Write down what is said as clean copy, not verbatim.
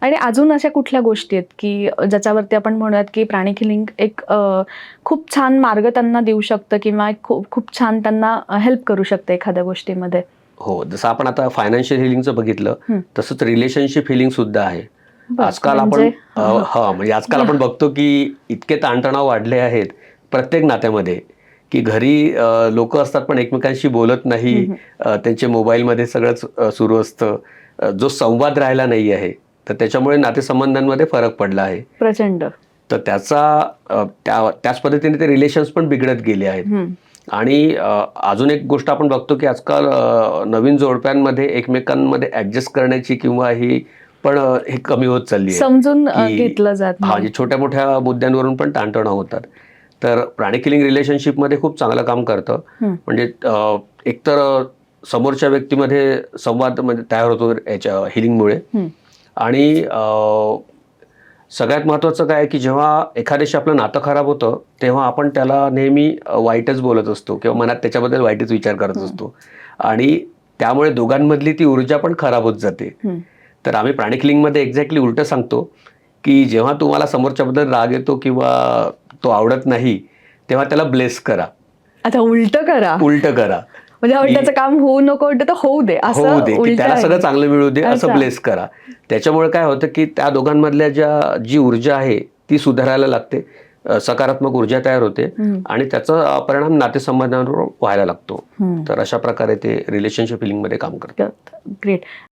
आणि अजून अशा कुठल्या गोष्टी आहेत, की ज्याच्यावरती आपण म्हणूयात, की प्राणिक हिलिंग एक खूप छान मार्ग त्यांना देऊ शकतं किंवा एक खूप खूप छान त्यांना हेल्प करू शकतं एखाद्या गोष्टीमध्ये? हो, जसं आपण आता फायनान्शियल हिलिंगचं बघितलं, हं. तसच रिलेशनशिप हिलिंग सुद्धा आहे. बरं, आजकाल आपण म्हणजे हां, हां. हां, म्हणजे आजकाल आपण बघतो, की इतके ताणतणाव वाढले आहेत प्रत्येक नात्यामध्ये, की घरी लोकं असतात पण एकमेकांशी बोलत नाही. हं, हं. त्यांचे मोबाईलमध्ये सगळंच सुरू असतं. जो संवाद राहिला नाही आहे, तर त्याच्यामुळे नातेसंबंधांमध्ये फरक पडला आहे. प्रचंड. तर त्याचा त्याच पद्धतीने ते रिलेशन्स पण बिघडत गेले आहेत. हं. आणि अजून एक गोष्ट आपण बघतो, की आजकाल नवीन जोडप्यांमध्ये एकमेकांमध्ये ॲडजस्ट करण्याची किंवा ही पण हे कमी होत चालली आहे, समजून की घेतलं जात हां, नाही. म्हणजे छोट्या-मोठ्या मुद्द्यांवरून पण ताणतणाव होतात. तर प्राणिक हिलिंग रिलेशनशिपमध्ये खूप चांगलं काम करतं. हं. म्हणजे एकतर समोरच्या व्यक्तीमध्ये संवाद म्हणजे तयार होतो याच्या हिलिंगमुळे. हं. आणि सगळ्यात महत्त्वाचं काय आहे, की जेव्हा एखाद्याशी आपलं नातं खराब होतं, तेव्हा आपण त्याला नेहमी वाईटच बोलत असतो किंवा मनात त्याच्याबद्दल वाईटच विचार करत हं. असतो. आणि त्यामुळे दोघांमधली ती ऊर्जा पण खराब होत जाते. हं. तर आम्ही प्राणिक हिलिंगमध्ये एक्झॅक्टली उलटं सांगतो, की जेव्हा तुम्हाला समोरच्याबद्दल राग येतो किंवा तो आवडत नाही, तेव्हा त्याला ब्लेस करा. अच्छा, उलटं करा. उलटं करा, म्हणजे की उलटाचं काम होऊ नको वाटतं तर होऊ दे, होऊ असं दे, की उलटं त्याला आहे. सगळं चांगलं मिळू दे असं अच्छा. ब्लेस करा. त्याच्यामुळे काय होतं, की त्या दोघांमधल्या जी ऊर्जा आहे ती सुधारायला लागते. सकारात्मक ऊर्जा तयार होते हं. आणि त्याचा परिणाम नातेसंबंधांवर व्हायला लागतो. हं. तर अशा प्रकारे ते रिलेशनशिप हिलिंगमध्ये काम करतं. ग्रेट.